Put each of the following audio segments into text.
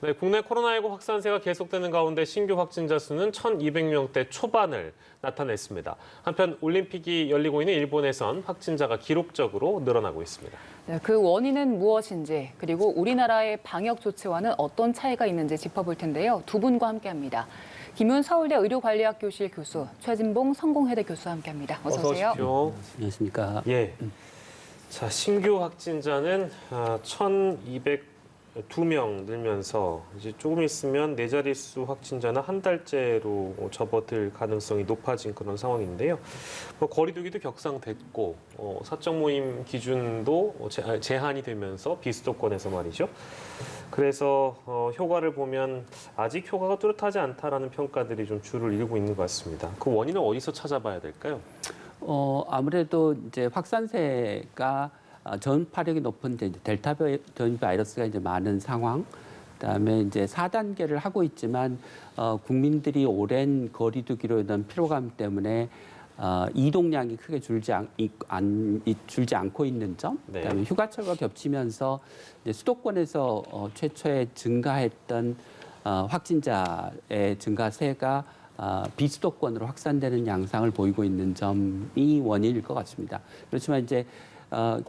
네, 국내 코로나19 확산세가 계속되는 가운데 신규 확진자 수는 1,200명대 초반을 나타냈습니다. 한편 올림픽이 열리고 있는 일본에선 확진자가 기록적으로 늘어나고 있습니다. 네, 그 원인은 무엇인지 그리고 우리나라의 방역 조치와는 어떤 차이가 있는지 짚어볼 텐데요. 두 분과 함께합니다. 김윤 서울대 의료관리학 교실 교수, 최진봉 성공회대 교수와 함께합니다. 어서 오세요. 오십시오. 안녕하십니까. 예. 자, 신규 확진자는 1,202명 늘면서 이제 조금 있으면 네 자릿수 확진자는 한 달째로 접어들 가능성이 높아진 그런 상황인데요. 거리두기도 격상됐고 사적 모임 기준도 제한이 되면서 비수도권에서 말이죠. 그래서 효과를 보면 아직 효과가 뚜렷하지 않다라는 평가들이 좀 줄을 이루고 있는 것 같습니다. 그 원인을 어디서 찾아봐야 될까요? 아무래도 이제 확산세가 전파력이 높은 이제 델타 변이 바이러스가 이제 많은 상황, 그다음에 이제 4단계를 하고 있지만 국민들이 오랜 거리두기로 인한 피로감 때문에 이동량이 크게 줄지 않고 있는 점, 그다음에 휴가철과 겹치면서 이제 수도권에서 최초에 증가했던 확진자의 증가세가 비수도권으로 확산되는 양상을 보이고 있는 점이 원인일 것 같습니다. 그렇지만 이제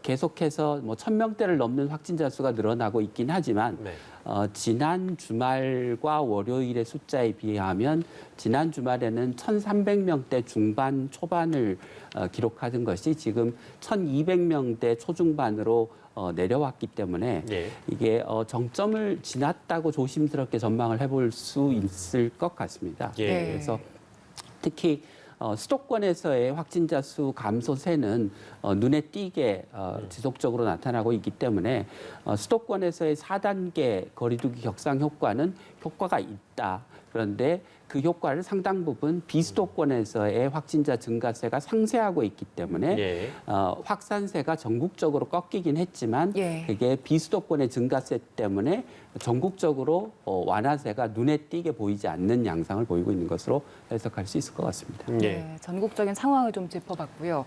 계속해서 1,000명대를 넘는 확진자 수가 늘어나고 있긴 하지만 지난 주말과 월요일의 숫자에 비하면 지난 주말에는 1,300명대 중반 초반을 기록하던 것이 지금 1,200명대 초중반으로 내려왔기 때문에 이게 정점을 지났다고 조심스럽게 전망을 해볼 수 있을 것 같습니다. 그래서 특히 수도권에서의 확진자 수 감소세는 눈에 띄게 지속적으로 나타나고 있기 때문에 수도권에서의 4단계 거리두기 격상 효과는 효과가 있다. 그런데 그 효과를 상당 부분 비수도권에서의 확진자 증가세가 상쇄하고 있기 때문에 확산세가 전국적으로 꺾이긴 했지만 그게 비수도권의 증가세 때문에 전국적으로 완화세가 눈에 띄게 보이지 않는 양상을 보이고 있는 것으로 해석할 수 있을 것 같습니다. 네, 전국적인 상황을 좀 짚어봤고요.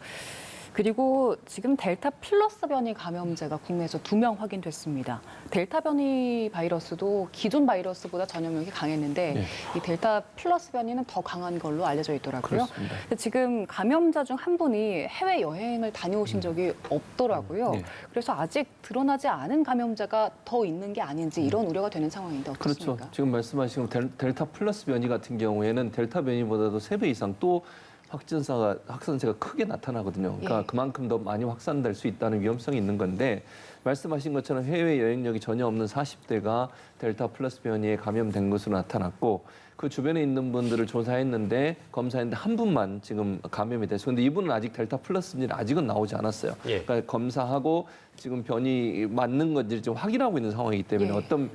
그리고 지금 델타 플러스 변이 감염자가 국내에서 2명 확인됐습니다. 델타 변이 바이러스도 기존 바이러스보다 전염력이 강했는데 이 델타 플러스 변이는 더 강한 걸로 알려져 있더라고요. 근데 지금 감염자 중 한 분이 해외 여행을 다녀오신 적이 없더라고요. 그래서 아직 드러나지 않은 감염자가 더 있는 게 아닌지 이런 우려가 되는 상황인데 어떻습니까? 그렇죠. 지금 말씀하신 델타 플러스 변이 같은 경우에는 델타 변이보다도 3배 이상 또 확산세가 크게 나타나거든요. 그러니까 그만큼 더 많이 확산될 수 있다는 위험성이 있는 건데 말씀하신 것처럼 해외 여행력이 전혀 없는 40대가 델타 플러스 변이에 감염된 것으로 나타났고 그 주변에 있는 분들을 조사했는데 검사했는데 한 분만 지금 감염이 됐어요. 근데 이분은 아직 델타 플러스인지 아직은 나오지 않았어요. 그러니까 검사하고 지금 변이 맞는 건지 좀 확인하고 있는 상황이기 때문에 어떤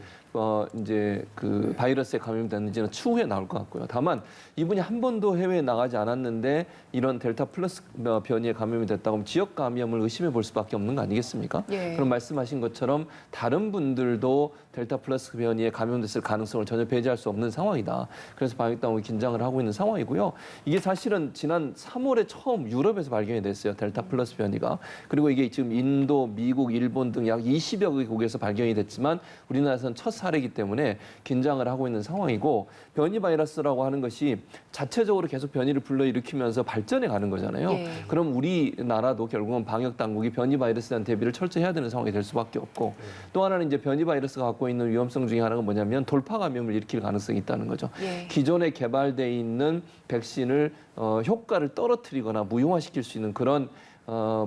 이제 그 바이러스에 감염됐는지는 추후에 나올 것 같고요. 다만 이분이 한 번도 해외에 나가지 않았는데 이런 델타 플러스 변이에 감염이 됐다고 하면 지역 감염을 의심해 볼 수밖에 없는 거 아니겠습니까? 그럼 말씀하신 것처럼 다른 분들도 델타 플러스 변이에 감염됐을 가능성을 전혀 배제할 수 없는 상황이다. 그래서 방역당국이 긴장을 하고 있는 상황이고요. 이게 사실은 지난 3월에 처음 유럽에서 발견이 됐어요. 델타 플러스 변이가. 그리고 이게 지금 인도, 미국, 일본 등 약 20여 개국에서 발견이 됐지만 우리나라에서는 첫 사례이기 때문에 긴장을 하고 있는 상황이고 변이 바이러스라고 하는 것이 자체적으로 계속 변이를 불러일으키면서 발전해 가는 거잖아요. 그럼 우리나라도 결국은 방역 당국이 변이 바이러스에 대한 대비를 철저히 해야 되는 상황이 될 수밖에 없고 또 하나는 이제 변이 바이러스가 갖고 있는 위험성 중에 하나가 뭐냐면 돌파 감염을 일으킬 가능성이 있다는 거죠. 기존에 개발돼 있는 백신을 효과를 떨어뜨리거나 무효화시킬 수 있는 그런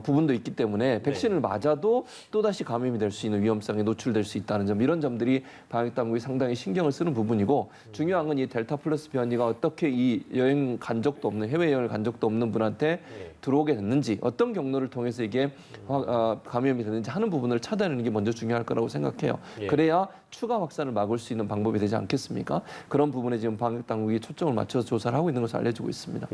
부분도 있기 때문에 백신을 맞아도 또다시 감염이 될 수 있는 위험성에 노출될 수 있다는 점, 이런 점들이 방역당국이 상당히 신경을 쓰는 부분이고 중요한 건 이 델타 플러스 변이가 어떻게 이 여행 간 적도 없는, 해외여행을 간 적도 없는 분한테 들어오게 됐는지, 어떤 경로를 통해서 이게 감염이 됐는지 하는 부분을 찾아내는 게 먼저 중요할 거라고 생각해요. 그래야 추가 확산을 막을 수 있는 방법이 되지 않겠습니까? 그런 부분에 지금 방역당국이 초점을 맞춰서 조사를 하고 있는 것을 알려주고 있습니다.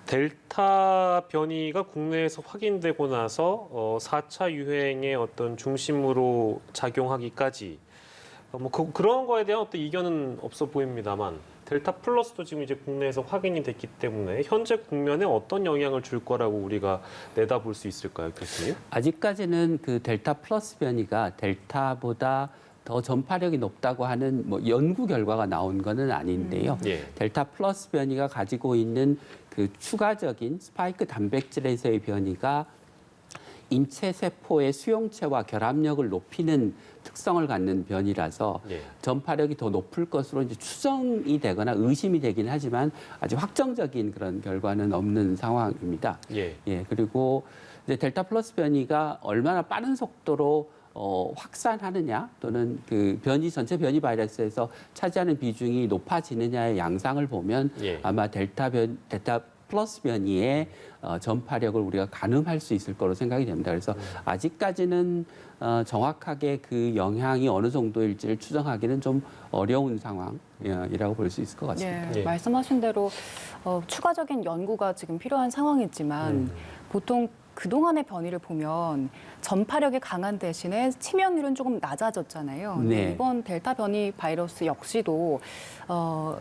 델타 변이가 국내에서 확인되고 나서 4차 유행의 어떤 중심으로 작용하기까지 그런 거에 대한 어떤 이견은 없어 보입니다만 델타 플러스도 지금 이제 국내에서 확인이 됐기 때문에 현재 국면에 어떤 영향을 줄 거라고 우리가 내다볼 수 있을까요, 교수님? 아직까지는 그 델타 플러스 변이가 델타보다 더 전파력이 높다고 하는 뭐 연구 결과가 나온 거는 아닌데요. 예. 델타 플러스 변이가 가지고 있는 그 추가적인 스파이크 단백질에서의 변이가 인체 세포의 수용체와 결합력을 높이는 특성을 갖는 변이라서 예. 전파력이 더 높을 것으로 이제 추정이 되거나 의심이 되긴 하지만 아주 확정적인 그런 결과는 없는 상황입니다. 예. 예, 그리고 이제 델타 플러스 변이가 얼마나 빠른 속도로 확산하느냐 또는 그 변이 전체 변이 바이러스에서 차지하는 비중이 높아지느냐의 양상을 보면 예. 아마 델타 플러스 변이의 전파력을 우리가 가늠할 수 있을 거로 생각이 됩니다. 그래서 아직까지는 정확하게 그 영향이 어느 정도일지를 추정하기는 좀 어려운 상황이라고 볼 수 있을 것 같습니다. 예, 예. 말씀하신 대로 추가적인 연구가 지금 필요한 상황이지만 보통 그동안의 변이를 보면 전파력이 강한 대신에 치명률은 조금 낮아졌잖아요. 근데 네. 이번 델타 변이 바이러스 역시도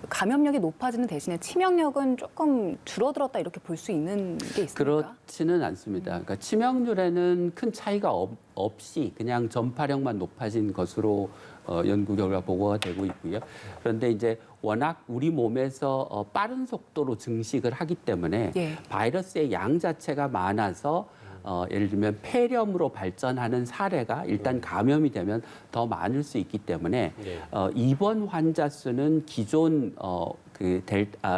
감염력이 높아지는 대신에 치명력은 조금 줄어들었다 이렇게 볼 수 있는 게 있습니까? 그렇지는 않습니다. 그러니까 치명률에는 큰 차이가 없이 그냥 전파력만 높아진 것으로 연구 결과 보고가 되고 있고요. 그런데 이제 워낙 우리 몸에서 빠른 속도로 증식을 하기 때문에 예. 바이러스의 양 자체가 많아서 예를 들면 폐렴으로 발전하는 사례가 일단 감염이 되면 더 많을 수 있기 때문에 예. 입원 환자 수는 기존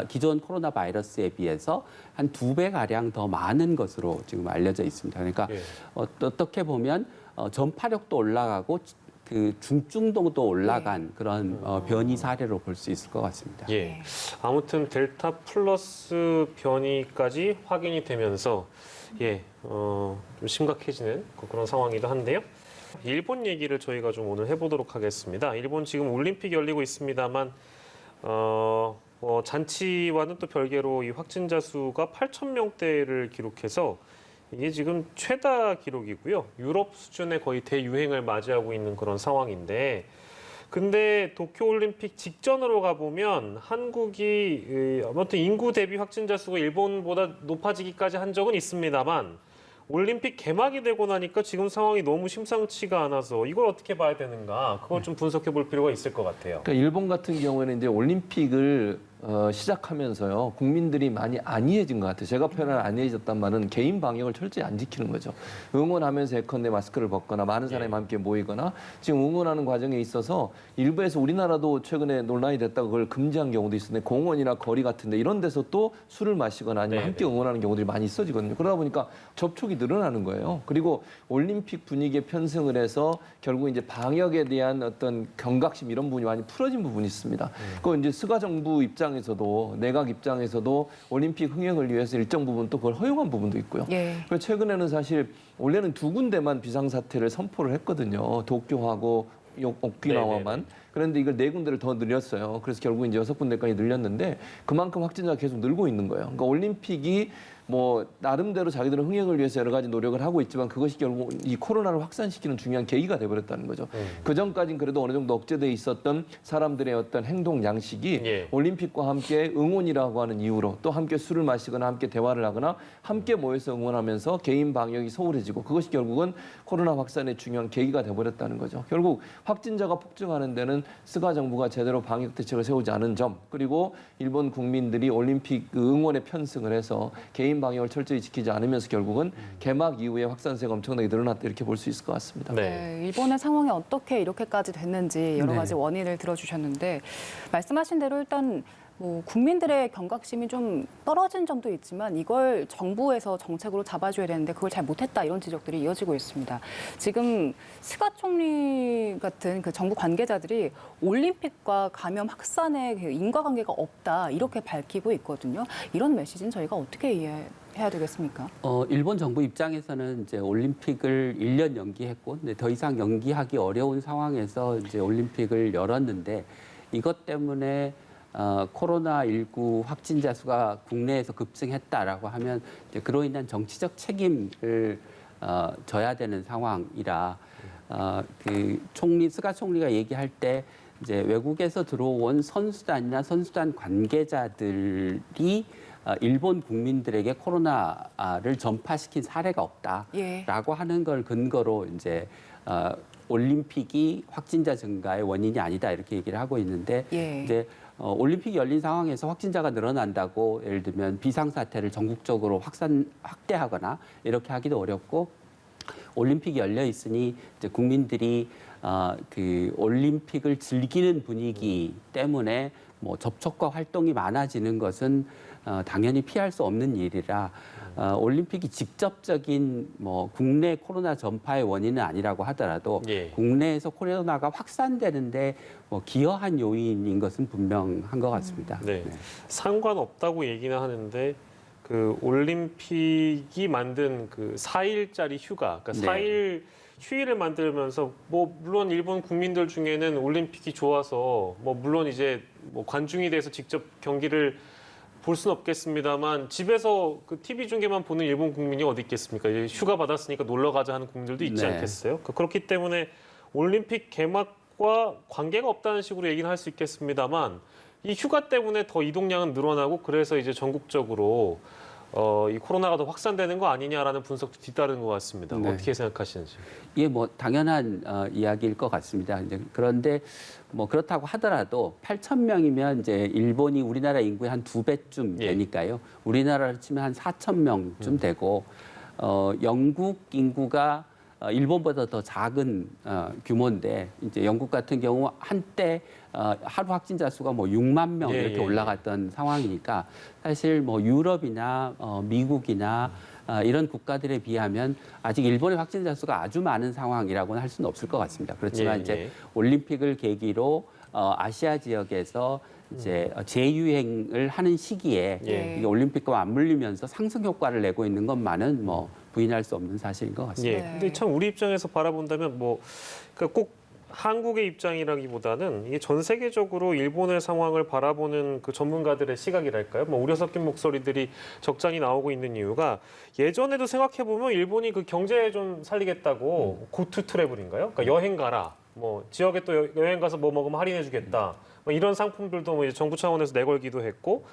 기존 코로나 바이러스에 비해서 한 2배 가량 더 많은 것으로 지금 알려져 있습니다. 그러니까 예. 어떻게 보면 전파력도 올라가고 그 중증도도 올라간 그런 변이 사례로 볼 수 있을 것 같습니다. 예. 아무튼 델타 플러스 변이까지 확인이 되면서 좀 심각해지는 그런 상황이기도 한데요. 일본 얘기를 저희가 좀 오늘 해보도록 하겠습니다. 일본 지금 올림픽이 열리고 있습니다만 잔치와는 또 별개로 이 확진자 수가 8,000명대를 기록해서 이게 지금 최다 기록이고요. 유럽 수준의 거의 대유행을 맞이하고 있는 그런 상황인데, 근데 도쿄올림픽 직전으로 가보면 한국이 아무튼 인구 대비 확진자 수가 일본보다 높아지기까지 한 적은 있습니다만 올림픽 개막이 되고 나니까 지금 상황이 너무 심상치가 않아서 이걸 어떻게 봐야 되는가, 그걸 좀 분석해 볼 필요가 있을 것 같아요. 그러니까 일본 같은 경우에는 이제 올림픽을 시작하면서요, 국민들이 많이 안이해진 것 같아요. 제가 표현한 안이해졌단 말은 개인 방역을 철저히 안 지키는 거죠. 응원하면서 예컨대 마스크를 벗거나 많은 사람이 함께 모이거나, 지금 응원하는 과정에 있어서 일부에서 우리나라도 최근에 논란이 됐다고 그걸 금지한 경우도 있었는데, 공원이나 거리 같은데 이런 데서 또 술을 마시거나 아니면 함께 응원하는 경우들이 많이 있어지거든요. 그러다 보니까 접촉이 늘어나는 거예요. 그리고 올림픽 분위기에 편승을 해서 결국 이제 방역에 대한 어떤 경각심 이런 부분이 많이 풀어진 부분이 있습니다. 그건 이제 스가 정부 입장에서도, 내각 입장에서도 올림픽 흥행을 위해서 일정 부분 또 그걸 허용한 부분도 있고요. 예. 그래서 최근에는 사실 원래는 2군데만 비상사태를 선포를 했거든요. 도쿄하고 오키나와만. 네네네. 그런데 이걸 4군데를 더 늘렸어요. 그래서 결국 이제 6군데까지 늘렸는데 그만큼 확진자가 계속 늘고 있는 거예요. 그러니까 올림픽이 뭐 나름대로 자기들은 흥행을 위해서 여러 가지 노력을 하고 있지만 그것이 결국 이 코로나를 확산시키는 중요한 계기가 돼버렸다는 거죠. 그 전까지는 그래도 어느 정도 억제돼 있었던 사람들의 어떤 행동 양식이 예. 올림픽과 함께 응원이라고 하는 이유로 또 함께 술을 마시거나 함께 대화를 하거나 함께 모여서 응원하면서 개인 방역이 소홀해지고, 그것이 결국은 코로나 확산의 중요한 계기가 돼버렸다는 거죠. 결국 확진자가 폭증하는 데는 스가 정부가 제대로 방역 대책을 세우지 않은 점, 그리고 일본 국민들이 올림픽 응원에 편승을 해서 개인 방역을 철저히 지키지 않으면서 결국은 개막 이후에 확산세가 엄청나게 늘어났다, 이렇게 볼 수 있을 것 같습니다. 네, 일본의 상황이 어떻게 이렇게까지 됐는지 여러 가지 네. 원인을 들어주셨는데, 말씀하신 대로 일단 뭐 국민들의 경각심이 좀 떨어진 점도 있지만 이걸 정부에서 정책으로 잡아줘야 되는데 그걸 잘 못했다, 이런 지적들이 이어지고 있습니다. 지금 스가 총리 같은 그 정부 관계자들이 올림픽과 감염 확산의 그 인과관계가 없다, 이렇게 밝히고 있거든요. 이런 메시지는 저희가 어떻게 이해해야 되겠습니까? 일본 정부 입장에서는 이제 올림픽을 1년 연기했고, 근데 더 이상 연기하기 어려운 상황에서 이제 올림픽을 열었는데, 이것 때문에 코로나19 확진자 수가 국내에서 급증했다라고 하면 이제 그로 인한 정치적 책임을 져야 되는 상황이라, 그 스가 총리가 얘기할 때 이제 외국에서 들어온 선수단이나 선수단 관계자들이 일본 국민들에게 코로나를 전파시킨 사례가 없다라고 예. 하는 걸 근거로 이제 올림픽이 확진자 증가의 원인이 아니다 이렇게 얘기를 하고 있는데 예. 이제 올림픽이 열린 상황에서 확진자가 늘어난다고 예를 들면 비상사태를 전국적으로 확대하거나 이렇게 하기도 어렵고 올림픽이 열려 있으니 이제 국민들이 그 올림픽을 즐기는 분위기 때문에 뭐 접촉과 활동이 많아지는 것은 당연히 피할 수 없는 일이라 올림픽이 직접적인 뭐 국내 코로나 전파의 원인은 아니라고 하더라도 예. 국내에서 코로나가 확산되는데 뭐 기여한 요인인 것은 분명한 것 같습니다. 네. 상관없다고 얘기는 하는데 그 올림픽이 만든 그 4일짜리 휴가, 그러니까 네. 4일 휴일을 만들면서 뭐 물론 일본 국민들 중에는 올림픽이 좋아서 뭐 물론 이제 뭐 관중이 돼서 직접 경기를 볼 수는 없겠습니다만 집에서 그 TV 중계만 보는 일본 국민이 어디 있겠습니까? 이제 휴가 받았으니까 놀러 가자 하는 국민들도 있지 네. 않겠어요? 그렇기 때문에 올림픽 개막과 관계가 없다는 식으로 얘기는 할 수 있겠습니다만 이 휴가 때문에 더 이동량은 늘어나고 그래서 이제 전국적으로 이 코로나가 더 확산되는 거 아니냐라는 분석도 뒤따르는 것 같습니다. 네. 어떻게 생각하시는지? 이게 뭐 당연한 이야기일 것 같습니다. 이제 그런데 뭐 그렇다고 하더라도 8천 명이면 이제 일본이 우리나라 인구의 한 2배쯤 예. 되니까요. 우리나라로 치면 한 4천 명쯤 되고 영국 인구가 일본보다 더 작은 규모인데 이제 영국 같은 경우 한때 하루 확진자 수가 뭐 6만 명 예, 이렇게 예, 올라갔던 상황이니까 사실 뭐 유럽이나 미국이나 이런 국가들에 비하면 아직 일본의 확진자 수가 아주 많은 상황이라고는 할 수는 없을 것 같습니다. 그렇지만 예, 이제 예. 올림픽을 계기로 아시아 지역에서 이제 재유행을 하는 시기에 예. 이게 올림픽과 맞물리면서 상승 효과를 내고 있는 것만은 뭐 부인할 수 없는 사실인 것 같습니다. 예. 네. 근데 참 우리 입장에서 바라본다면 뭐 그러니까 꼭 한국의 입장이라기보다는 이게 전 세계적으로 일본의 상황을 바라보는 그 전문가들의 시각이랄까요? 뭐 우려 섞인 목소리들이 적잖이 나오고 있는 이유가 예전에도 생각해 보면 일본이 그 경제 좀 살리겠다고 고투 트래블인가요? 그러니까 여행 가라. 뭐 지역에 또 여행 가서 뭐 먹으면 할인해 주겠다. 뭐 이런 상품들도 뭐 이제 정부 차원에서 내걸기도 했고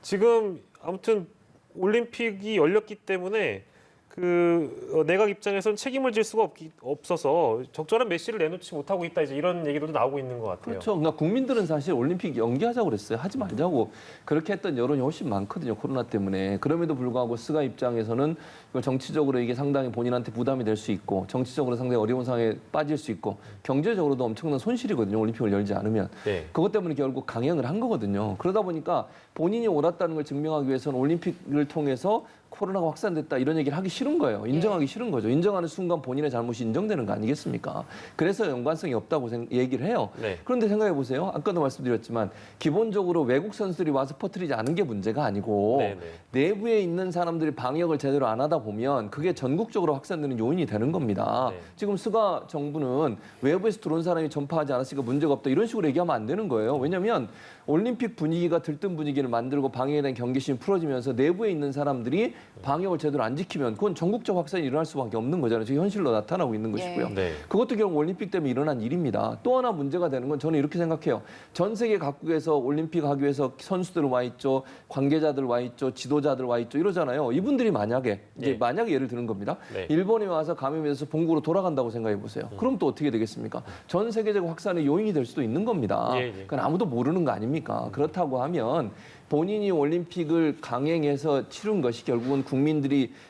지금 아무튼 올림픽이 열렸기 때문에 그 내각 입장에서는 책임을 질 수가 없어서 적절한 메시지를 내놓지 못하고 있다 이제 이런 얘기들도 나오고 있는 것 같아요. 그렇죠. 그러니까 국민들은 사실 올림픽 연기하자고 그랬어요. 하지 말자고 그렇게 했던 여론이 훨씬 많거든요. 코로나 때문에. 그럼에도 불구하고 스가 입장에서는 이걸 정치적으로 이게 상당히 본인한테 부담이 될 수 있고 정치적으로 상당히 어려운 상황에 빠질 수 있고 경제적으로도 엄청난 손실이거든요. 올림픽을 열지 않으면. 네. 그것 때문에 결국 강행을 한 거거든요. 그러다 보니까 본인이 옳았다는 걸 증명하기 위해서는 올림픽을 통해서 코로나가 확산됐다 이런 얘기를 하기 싫은 거예요. 인정하기 싫은 거죠. 인정하는 순간 본인의 잘못이 인정되는 거 아니겠습니까? 그래서 연관성이 없다고 얘기를 해요. 네. 그런데 생각해 보세요. 아까도 말씀드렸지만 기본적으로 외국 선수들이 와서 퍼뜨리지 않은 게 문제가 아니고 네, 네. 내부에 있는 사람들이 방역을 제대로 안 하다 보면 그게 전국적으로 확산되는 요인이 되는 겁니다. 네. 지금 스가 정부는 외부에서 들어온 사람이 전파하지 않았으니까 문제가 없다 이런 식으로 얘기하면 안 되는 거예요. 왜냐하면 올림픽 분위기가 들뜬 분위기를 만들고 방역에 대한 경계심이 풀어지면서 내부에 있는 사람들이 방역을 제대로 안 지키면 그건 전국적 확산이 일어날 수밖에 없는 거잖아요. 지금 현실로 나타나고 있는 것이고요. 예. 네. 그것도 결국 올림픽 때문에 일어난 일입니다. 또 하나 문제가 되는 건 저는 이렇게 생각해요. 전 세계 각국에서 올림픽 하기 위해서 선수들 와 있죠. 관계자들 와 있죠. 지도자들 와 있죠. 이러잖아요. 이분들이 만약에 이제 예. 만약에 예를 드는 겁니다. 네. 일본에 와서 감염돼서 본국으로 돌아간다고 생각해 보세요. 그럼 또 어떻게 되겠습니까? 전 세계적 확산의 요인이 될 수도 있는 겁니다. 예, 예. 그건 아무도 모르는 거 아닙니까? 그렇다고 하면 본인이 올림픽을 강행해서 치른 것이 결국은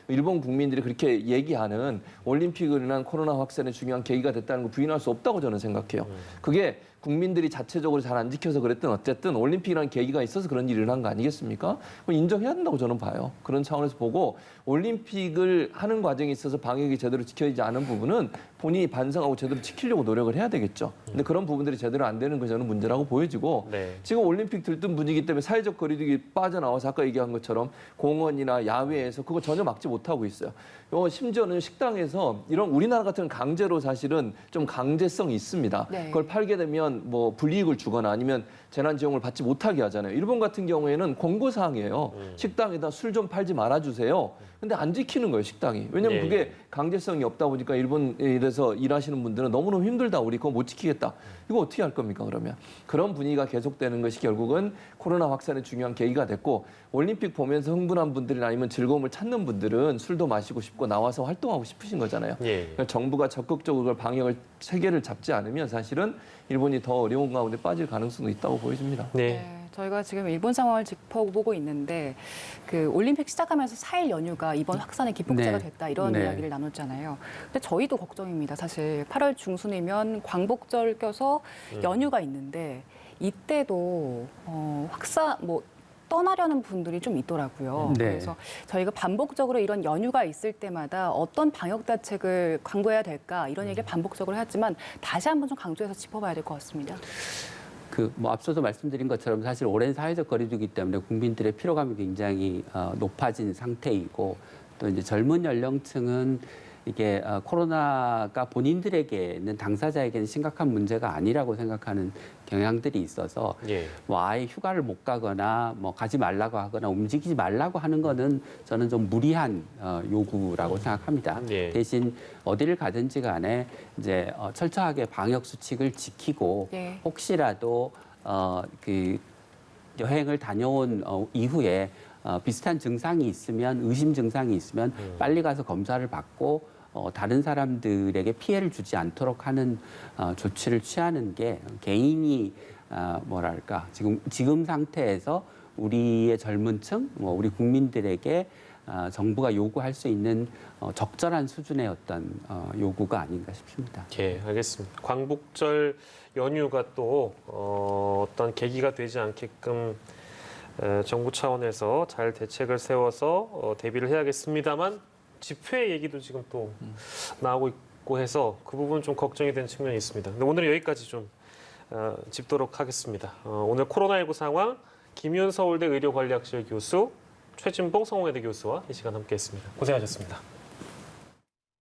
일본 국민들이 그렇게 얘기하는 올림픽으로 인한 코로나 확산의 중요한 계기가 됐다는 걸 부인할 수 없다고 저는 생각해요. 그게 국민들이 자체적으로 잘 안 지켜서 그랬든 어쨌든 올림픽이라는 계기가 있어서 그런 일이 일어난 거 아니겠습니까? 그럼 인정해야 된다고 저는 봐요. 그런 차원에서 보고 올림픽을 하는 과정에 있어서 방역이 제대로 지켜지지 않은 부분은 본인이 반성하고 제대로 지키려고 노력을 해야 되겠죠. 근데 그런 부분들이 제대로 안 되는 거 저는 문제라고 보여지고 네. 지금 올림픽 들뜬 분위기 때문에 사회적 거리두기 빠져나와서 아까 얘기한 것처럼 공원이나 야외에서 그거 전혀 막지 못하고 있어요. 심지어는 식당에서 이런 우리나라 같은 강제로 사실은 좀 강제성이 있습니다. 네. 그걸 팔게 되면 뭐 불이익을 주거나 아니면 재난지원을 받지 못하게 하잖아요. 일본 같은 경우에는 권고사항이에요. 식당에다 술 좀 팔지 말아주세요. 근데 안 지키는 거예요, 식당이. 왜냐하면 예. 그게 강제성이 없다 보니까 일본에 병원에서 일하시는 분들은 너무너무 힘들다. 우리 그거 못 지키겠다. 이거 어떻게 할 겁니까, 그러면? 그런 분위기가 계속되는 것이 결국은 코로나 확산의 중요한 계기가 됐고 올림픽 보면서 흥분한 분들이나 아니면 즐거움을 찾는 분들은 술도 마시고 싶고 나와서 활동하고 싶으신 거잖아요. 예. 그러니까 정부가 적극적으로 그걸 방역을 체계를 잡지 않으면 사실은 일본이 더 어려운 가운데 빠질 가능성도 있다고 보여집니다. 네. 네, 저희가 지금 일본 상황을 짚어보고 있는데 그 올림픽 시작하면서 4일 연휴가 이번 확산의 기폭제가 네. 됐다 이런 네. 이야기를 나눴잖아요. 근데 저희도 걱정입니다. 사실 8월 중순이면 광복절 껴서 연휴가 있는데 이때도 떠나려는 분들이 좀 있더라고요. 네. 그래서 저희가 반복적으로 이런 연휴가 있을 때마다 어떤 방역 대책을 강구해야 될까 이런 얘기를 반복적으로 하지만 다시 한번 좀 강조해서 짚어봐야 될 것 같습니다. 앞서도 말씀드린 것처럼 사실 오랜 사회적 거리두기 때문에 국민들의 피로감이 굉장히 높아진 상태이고 또 이제 젊은 연령층은 이게 코로나가 본인들에게는 당사자에게는 심각한 문제가 아니라고 생각하는 경향들이 있어서 예. 아예 휴가를 못 가거나 가지 말라고 하거나 움직이지 말라고 하는 거는 저는 좀 무리한 요구라고 생각합니다. 예. 대신 어디를 가든지 간에 이제 철저하게 방역 수칙을 지키고 예. 혹시라도 그 여행을 다녀온 이후에 비슷한 증상이 있으면 의심 증상이 있으면 빨리 가서 검사를 받고 다른 사람들에게 피해를 주지 않도록 하는 조치를 취하는 게 개인이 지금 상태에서 우리의 젊은층, 우리 국민들에게 정부가 요구할 수 있는 적절한 수준의 어떤 요구가 아닌가 싶습니다. 예, 알겠습니다. 광복절 연휴가 또 어떤 계기가 되지 않게끔 정부 차원에서 잘 대책을 세워서 대비를 해야겠습니다만 집회 얘기도 지금 또 나오고 있고 해서 그 부분 좀 걱정이 되는 측면이 있습니다. 근데 오늘은 여기까지 좀 짚도록 하겠습니다. 오늘 코로나19 상황 김윤 서울대 의료관리학실 교수 최진봉 성공회대 교수와 이 시간 함께했습니다. 고생하셨습니다.